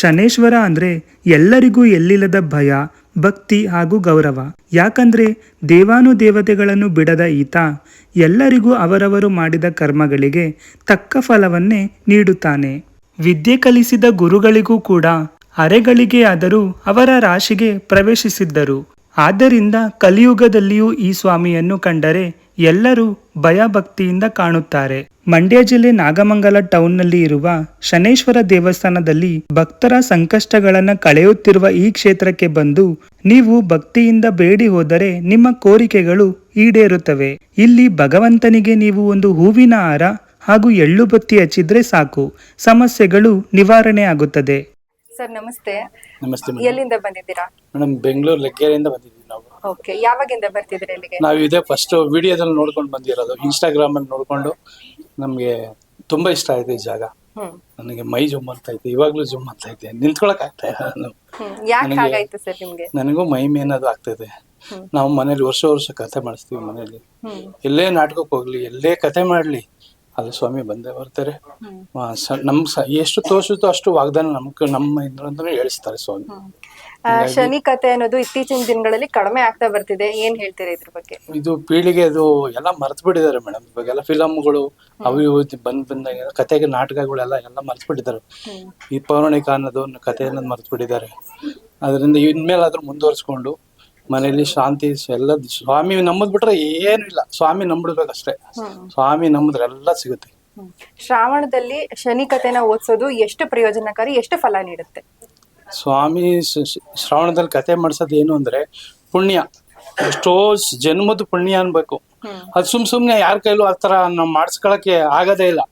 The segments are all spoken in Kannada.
ಶನೇಶ್ವರ ಅಂದ್ರೆ ಎಲ್ಲರಿಗೂ ಎಲ್ಲಿಲ್ಲದ ಭಯ, ಭಕ್ತಿ ಹಾಗೂ ಗೌರವ. ಯಾಕಂದ್ರೆ ದೇವಾನುದೇವತೆಗಳನ್ನು ಬಿಡದ ಈತ ಎಲ್ಲರಿಗೂ ಅವರವರು ಮಾಡಿದ ಕರ್ಮಗಳಿಗೆ ತಕ್ಕ ಫಲವನ್ನೇ ನೀಡುತ್ತಾನೆ. ವಿದ್ಯೆ ಕಲಿಸಿದ ಗುರುಗಳಿಗೂ ಕೂಡ ಅರೆಗಳಿಗೆ ಆದರೂ ಅವರ ರಾಶಿಗೆ ಪ್ರವೇಶಿಸಿದ್ದರು. ಆದ್ದರಿಂದ ಕಲಿಯುಗದಲ್ಲಿಯೂ ಈ ಸ್ವಾಮಿಯನ್ನು ಕಂಡರೆ ಎಲ್ಲರೂ ಭಯ ಭಕ್ತಿಯಿಂದ ಕಾಣುತ್ತಾರೆ. ಮಂಡ್ಯ ಜಿಲ್ಲೆ ನಾಗಮಂಗಲ ಟೌನ್ನಲ್ಲಿ ಇರುವ ಶನೇಶ್ವರ ದೇವಸ್ಥಾನದಲ್ಲಿ ಭಕ್ತರ ಸಂಕಷ್ಟಗಳನ್ನು ಕಳೆಯುತ್ತಿರುವ ಈ ಕ್ಷೇತ್ರಕ್ಕೆ ಬಂದು ನೀವು ಭಕ್ತಿಯಿಂದ ಬೇಡಿ ಹೋದರೆ ನಿಮ್ಮ ಕೋರಿಕೆಗಳು ಈಡೇರುತ್ತವೆ. ಇಲ್ಲಿ ಭಗವಂತನಿಗೆ ನೀವು ಒಂದು ಹೂವಿನ ಹಾರ ಹಾಗೂ ಎಳ್ಳು ಬತ್ತಿ ಹಚ್ಚಿದ್ರೆ ಸಾಕು, ಸಮಸ್ಯೆಗಳು ನಿವಾರಣೆ ಆಗುತ್ತದೆ. ಸರ್ ನಮಸ್ತೆ. ನಮಸ್ತೆ ಎಲ್ಲಿಂದ ಬಂದಿದ್ದೀರಾ? ಮೇಡಮ್, ಬೆಂಗಳೂರು ಲೆಕ್ಕೇರಿಯಿಂದ ಬಂದಿದ್ದೀವಿ ನಾವು. ಓಕೆ, ಯಾವಾಗಿಂದ ಬರ್ತಿದ್ದೀರಾ ಇಲ್ಲಿಗೆ? ನಾವು ಇದೇ ಫಸ್ಟ್ ವಿಡಿಯೋದಲ್ಲಿ ನೋಡ್ಕೊಂಡು ಬಂದಿರೋದು, ಇನ್ಸ್ಟಾಗ್ರಾಮ್ ಅಲ್ಲಿ ನೋಡ್ಕೊಂಡು ನಮ್ಗೆ ತುಂಬಾ ಇಷ್ಟ ಆಯ್ತು ಈ ಜಾಗ. ನನಗೆ ಮೈ ಜುಮ್ ಅಂತ ಐತೆ, ಇವಾಗ್ಲೂ ಜುಮ್ ಅಂತ ಐತೆ, ನಿಂತ್ಕೊಳಕ್ ಆಗ್ತಾ ಇಲ್ಲ. ಯಾಕೆ ಹಾಗಾಯ್ತು ಸರ್ ನಿಮ್ಗೆ? ನನಗೂ ಮೈ ಮೇನದು ಆಗ್ತದೆ. ನಾವು ಮನೇಲಿ ವರ್ಷ ಕತೆ ಮಾಡಿಸ್ತೀವಿ. ಮನೇಲಿ ಎಲ್ಲೇ ನಾಟಕಕ್ಕೆ ಹೋಗ್ಲಿ, ಎಲ್ಲೇ ಕತೆ ಮಾಡ್ಲಿ, ಅಲ್ಲಿ ಸ್ವಾಮಿ ಬಂದೇ ಬರ್ತಾರೆ. ಎಷ್ಟು ತೋರಿಸುತ್ತೋ ಅಷ್ಟು ವಾಗ್ದಾನ ನಮ್ಮ ಇಂದ್ರಂತಾನೆ ಹೇಳಿಸ್ತಾರೆ ಸ್ವಾಮಿ. ಶನಿ ಕತೆ ಅನ್ನೋದು ಇತ್ತೀಚಿನ ದಿನಗಳಲ್ಲಿ ಕಡಿಮೆ ಆಗ್ತಾ ಬರ್ತಿದೆ, ಏನ್ ಹೇಳ್ತೀರಾ ಇದ್ರ ಬಗ್ಗೆ? ಇದು ಪೀಳಿಗೆ ಅದು ಎಲ್ಲ ಮರ್ತು ಬಿಟ್ಟಿದ್ದಾರೆ ಮೇಡಮ್. ಇವಾಗೆಲ್ಲ ಫಿಲಮ್ಗಳು ಅವು ಇವು ಬಂದಾಗ ಕತೆಗೆ ನಾಟಕಗಳೆಲ್ಲ ಮರ್ತು ಬಿಟ್ಟಿದ್ದಾರೆ. ಈ ಪೌರಾಣಿಕ ಅನ್ನೋದು ಕತೆ ಅನ್ನೋದು ಮರ್ತು ಬಿಟ್ಟಿದ್ದಾರೆ. ಅದರಿಂದ ಇನ್ಮೇಲಾದ್ರೂ ಮುಂದುವರ್ಸ್ಕೊಂಡು ಮನೆಯಲ್ಲಿ ಶಾಂತಿ ಎಲ್ಲ ಸ್ವಾಮಿ ನಂಬದ್ ಬಿಟ್ರೆ ಏನು ಇಲ್ಲ. ಸ್ವಾಮಿ ನಂಬಿಡ್ಬೇಕಷ್ಟೇ. ಸ್ವಾಮಿ ನಂಬಿದ್ರೆ ಎಲ್ಲ ಸಿಗುತ್ತೆ. ಶ್ರಾವಣದಲ್ಲಿ ಶನಿ ಕತೆನ ಓದಿಸೋದು ಎಷ್ಟು ಪ್ರಯೋಜನಕಾರಿ, ಎಷ್ಟು ಫಲ ನೀಡುತ್ತೆ? ಸ್ವಾಮಿ ಶ್ರಾವಣದಲ್ಲಿ ಕತೆ ಮಾಡ್ಸೋದು ಏನು ಅಂದ್ರೆ ಪುಣ್ಯ, ಎಷ್ಟೋ ಜನ್ಮದ ಪುಣ್ಯ ಅನ್ಬೇಕು. ಅದು ಸುಮ್ನೆ ಯಾರ ಕೈಲೂ ಆತರ ನಾವು ಮಾಡಿಸ್ಕೊಳಕ್ಕೆ ಆಗದೇ ಇಲ್ಲ.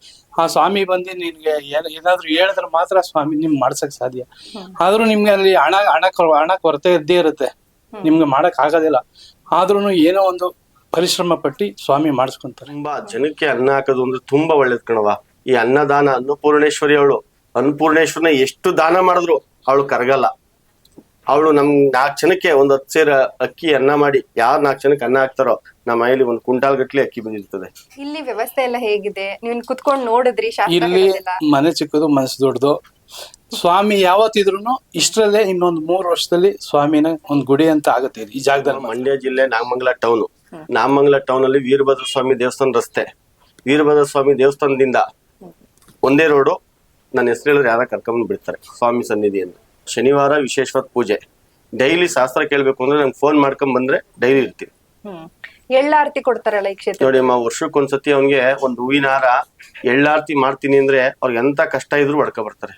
ಆ ಸ್ವಾಮಿ ಬಂದು ನಿನ್ಗೆ ಏನಾದ್ರು ಹೇಳಿದ್ರೆ ಮಾತ್ರ ಸ್ವಾಮಿ ನಿಮ್ಗೆ ಮಾಡ್ಸಕ್ ಸಾಧ್ಯ. ಆದ್ರೂ ನಿಮ್ಗೆ ಅಲ್ಲಿ ಹಣ ಕೊರತೆ ಇದ್ದೇ ಇರುತ್ತೆ, ನಿಮ್ಗೆ ಮಾಡಕ್ ಆಗೋದಿಲ್ಲ. ಆದ್ರೂ ಏನೋ ಒಂದು ಪರಿಶ್ರಮ ಪಟ್ಟಿ ಸ್ವಾಮಿ ಮಾಡಿಸ್ಕೊಂತಾರೆ. ತುಂಬಾ ಜನಕ್ಕೆ ಅನ್ನ ಹಾಕೋದು ಅಂದ್ರೆ ತುಂಬಾ ಒಳ್ಳೇದ್ ಕಣವ. ಈ ಅನ್ನದಾನ ಅನ್ನಪೂರ್ಣೇಶ್ವರಿ ಅವಳು, ಅನ್ನಪೂರ್ಣೇಶ್ವರನ ಎಷ್ಟು ದಾನ ಮಾಡಿದ್ರು ಅವಳು ಕರಗಲ್ಲ. ಅವಳು ನಮ್ 4 ಜನಕ್ಕೆ 10 ಸೇರ ಅಕ್ಕಿ ಅನ್ನ ಮಾಡಿ, ಯಾರ್ 4 ಜನಕ್ಕೆ ಅನ್ನ ಹಾಕ್ತಾರೋ ನಮ್ಮ ಮನೆಯಲ್ಲಿ 1 ಕ್ವಿಂಟಾಲ್ ಗಟ್ಲೆ ಅಕ್ಕಿ ಬಂದಿರ್ತದೆ. ಇಲ್ಲಿ ವ್ಯವಸ್ಥೆ ಎಲ್ಲ ಹೇಗಿದೆ? ನೀವು ಕುತ್ಕೊಂಡು ನೋಡಿದ್ರಿ? ಇಲ್ಲಿ ಮನೆ ಚಿಕ್ಕದು ಮನಸ್ಸು ದೊಡ್ಡದು. ಸ್ವಾಮಿ ಯಾವತ್ತಿದ್ರು ಇಷ್ಟರಲ್ಲೇ ಇನ್ನೊಂದು 3 ವರ್ಷದಲ್ಲಿ ಸ್ವಾಮಿನ ಒಂದು ಗುಡಿ ಅಂತ ಆಗುತ್ತೆ ಈ ಜಾಗದಲ್ಲಿ. ಮಂಡ್ಯ ಜಿಲ್ಲೆ ನಾಗಮಂಗಲ ಟೌನ್. ನಾಗಮಂಗಲ ಟೌನ್ ಅಲ್ಲಿ ವೀರಭದ್ರ ಸ್ವಾಮಿ ದೇವಸ್ಥಾನ ರಸ್ತೆ. ವೀರಭದ್ರ ಸ್ವಾಮಿ ದೇವಸ್ಥಾನದಿಂದ ಒಂದೇ ರೋಡು. ನನ್ನ ಹೆಸರು ಹೇಳಿದ್ರೆ ಯಾರ ಕರ್ಕೊಂಡ್ ಬಿಡ್ತಾರೆ ಸ್ವಾಮಿ ಸನ್ನಿಧಿಯಿಂದ. ಶನಿವಾರ ವಿಶೇಷವಾದ ಪೂಜೆ. ಡೈಲಿ ಶಾಸ್ತ್ರ ಕೇಳ್ಬೇಕು ಅಂದ್ರೆ ನಂಗೆ ಫೋನ್ ಮಾಡ್ಕೊಂಡ್ ಬಂದ್ರೆ ಡೈಲಿ ಇರ್ತೀವಿ. ಎಳ್ಳಾರತಿ ಕೊಡ್ತಾರಲ್ಲ ಈ ಕ್ಷೇತ್ರ ನೋಡಿ ಅಮ್ಮ, ವರ್ಷಕ್ಕೊಂದ್ಸತಿ ಅವ್ನಿಗೆ ಒಂದು ಹೂವಿನ ಹಾರ ಎಳ್ಳಾರತಿ ಮಾಡ್ತೀನಿ ಅಂದ್ರೆ ಅವ್ರಿಗೆ ಎಂತ ಕಷ್ಟ ಇದ್ರು ಹೊಡ್ಕೊ ಬರ್ತಾರೆ.